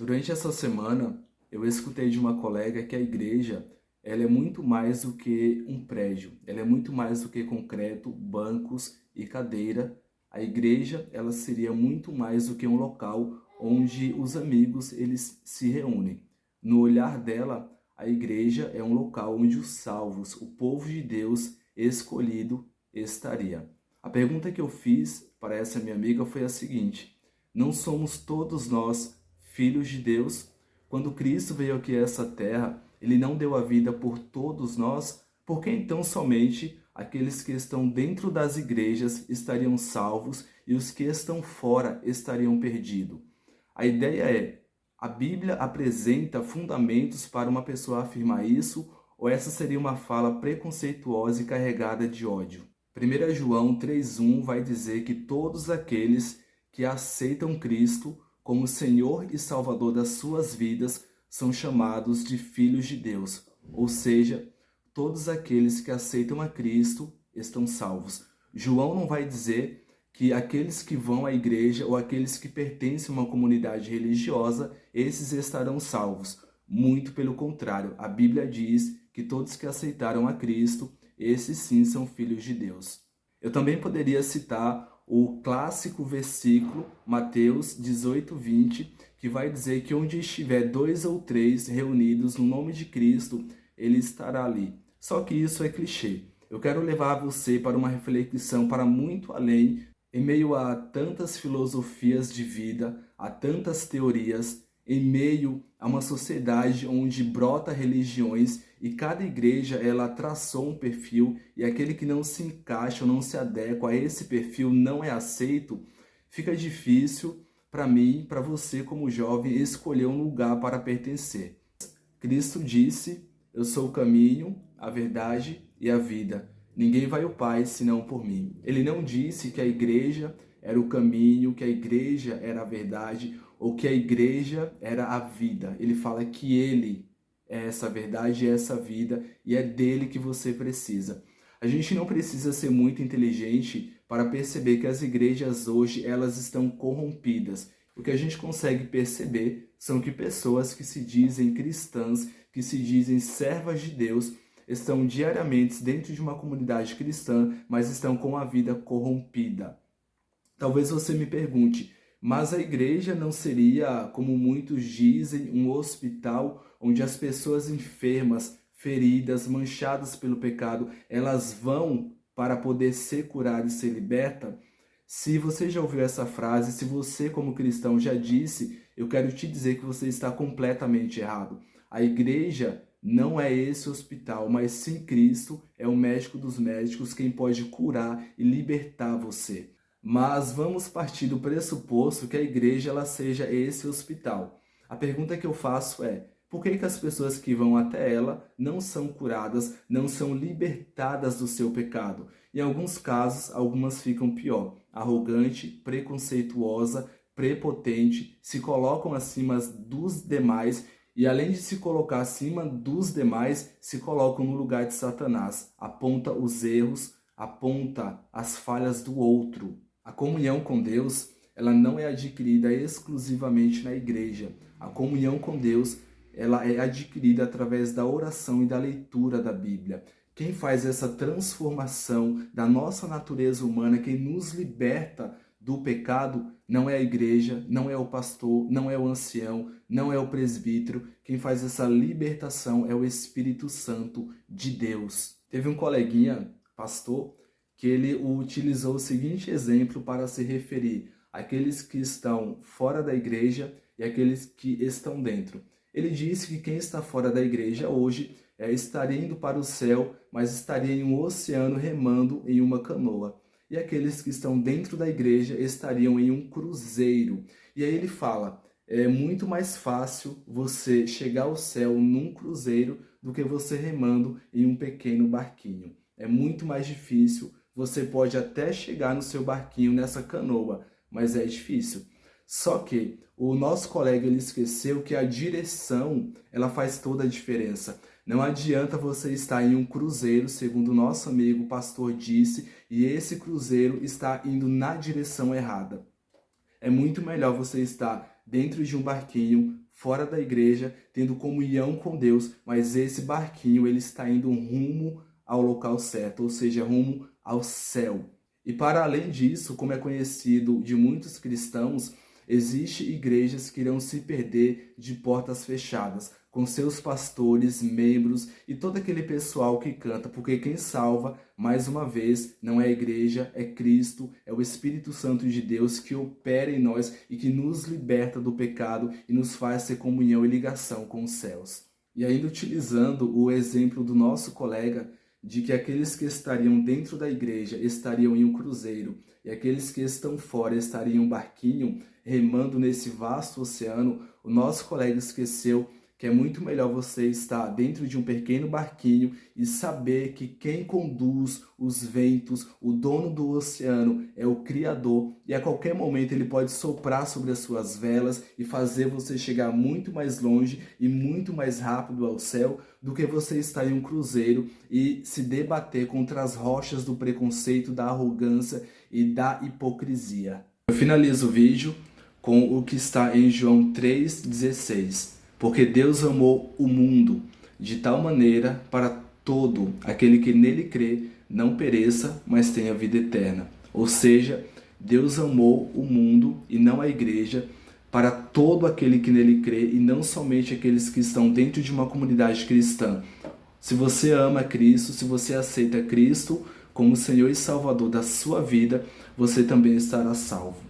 Durante essa semana, eu escutei de uma colega que a igreja, ela é muito mais do que um prédio, ela é muito mais do que concreto, bancos e cadeira. A igreja, ela seria muito mais do que um local onde os amigos eles se reúnem. No olhar dela, a igreja é um local onde os salvos, o povo de Deus escolhido estaria. A pergunta que eu fiz para essa minha amiga foi a seguinte: não somos todos nós filhos de Deus? Quando Cristo veio aqui a essa terra, ele não deu a vida por todos nós? Por que então somente aqueles que estão dentro das igrejas estariam salvos e os que estão fora estariam perdidos? A ideia é: a Bíblia apresenta fundamentos para uma pessoa afirmar isso, ou essa seria uma fala preconceituosa e carregada de ódio? 1 João 3,1 vai dizer que todos aqueles que aceitam Cristo como Senhor e Salvador das suas vidas são chamados de filhos de Deus, ou seja, todos aqueles que aceitam a Cristo estão salvos. João não vai dizer que aqueles que vão à igreja ou aqueles que pertencem a uma comunidade religiosa, esses estarão salvos. Muito pelo contrário, a Bíblia diz que todos que aceitaram a Cristo, esses sim são filhos de Deus. Eu também poderia citar o clássico versículo, Mateus 18:20, que vai dizer que onde estiver 2 ou 3 reunidos no nome de Cristo, ele estará ali. Só que isso é clichê. Eu quero levar você para uma reflexão para muito além, em meio a tantas filosofias de vida, a tantas teorias, em meio a uma sociedade onde brota religiões e cada igreja ela traçou um perfil e aquele que não se encaixa ou não se adequa a esse perfil não é aceito, fica difícil para mim, para você como jovem, escolher um lugar para pertencer. Cristo disse: eu sou o caminho, a verdade e a vida. Ninguém vai ao Pai senão por mim. Ele não disse que a igreja era o caminho, que a igreja era a verdade ou que a igreja era a vida. Ele fala que ele é essa verdade, é essa vida e é dele que você precisa. A gente não precisa ser muito inteligente para perceber que as igrejas hoje elas estão corrompidas. O que a gente consegue perceber são que pessoas que se dizem cristãs, que se dizem servas de Deus, estão diariamente dentro de uma comunidade cristã, mas estão com a vida corrompida. Talvez você me pergunte, mas a igreja não seria, como muitos dizem, um hospital onde as pessoas enfermas, feridas, manchadas pelo pecado, elas vão para poder ser curadas e ser libertas? Se você já ouviu essa frase, se você como cristão já disse, eu quero te dizer que você está completamente errado. A igreja não é esse hospital, mas sim Cristo é o médico dos médicos, quem pode curar e libertar você. Mas vamos partir do pressuposto que a igreja ela seja esse hospital. A pergunta que eu faço é: por que as pessoas que vão até ela não são curadas, não são libertadas do seu pecado? Em alguns casos, algumas ficam pior: arrogante, preconceituosa, prepotente, se colocam acima dos demais e, além de se colocar acima dos demais, se colocam no lugar de Satanás. Aponta os erros, aponta as falhas do outro. A comunhão com Deus, ela não é adquirida exclusivamente na igreja. A comunhão com Deus, ela é adquirida através da oração e da leitura da Bíblia. Quem faz essa transformação da nossa natureza humana, quem nos liberta do pecado, não é a igreja, não é o pastor, não é o ancião, não é o presbítero. Quem faz essa libertação é o Espírito Santo de Deus. Teve um coleguinha, pastor, que ele utilizou o seguinte exemplo para se referir àqueles que estão fora da igreja e àqueles que estão dentro. Ele disse que quem está fora da igreja hoje estaria indo para o céu, mas estaria em um oceano remando em uma canoa. E aqueles que estão dentro da igreja estariam em um cruzeiro. E aí ele fala: é muito mais fácil você chegar ao céu num cruzeiro do que você remando em um pequeno barquinho. É muito mais difícil. Você pode até chegar no seu barquinho nessa canoa, mas é difícil. Só que o nosso colega ele esqueceu que a direção ela faz toda a diferença. Não adianta você estar em um cruzeiro, segundo o nosso amigo pastor disse, e esse cruzeiro está indo na direção errada. É muito melhor você estar dentro de um barquinho, fora da igreja, tendo comunhão com Deus, mas esse barquinho ele está indo rumo ao local certo, ou seja, rumo ao céu. E para além disso, como é conhecido de muitos cristãos, existem igrejas que irão se perder de portas fechadas, com seus pastores, membros e todo aquele pessoal que canta, porque quem salva, mais uma vez, não é a igreja, é Cristo, é o Espírito Santo de Deus que opera em nós e que nos liberta do pecado e nos faz ter comunhão e ligação com os céus. E ainda utilizando o exemplo do nosso colega, de que aqueles que estariam dentro da igreja estariam em um cruzeiro e aqueles que estão fora estariam em um barquinho remando nesse vasto oceano, o nosso colega esqueceu que é muito melhor você estar dentro de um pequeno barquinho e saber que quem conduz os ventos, o dono do oceano, é o Criador, e a qualquer momento ele pode soprar sobre as suas velas e fazer você chegar muito mais longe e muito mais rápido ao céu do que você estar em um cruzeiro e se debater contra as rochas do preconceito, da arrogância e da hipocrisia. Eu finalizo o vídeo com o que está em João 3,16. Porque Deus amou o mundo de tal maneira para todo aquele que nele crê não pereça, mas tenha vida eterna. Ou seja, Deus amou o mundo e não a igreja para todo aquele que nele crê e não somente aqueles que estão dentro de uma comunidade cristã. Se você ama Cristo, se você aceita Cristo como Senhor e Salvador da sua vida, você também estará salvo.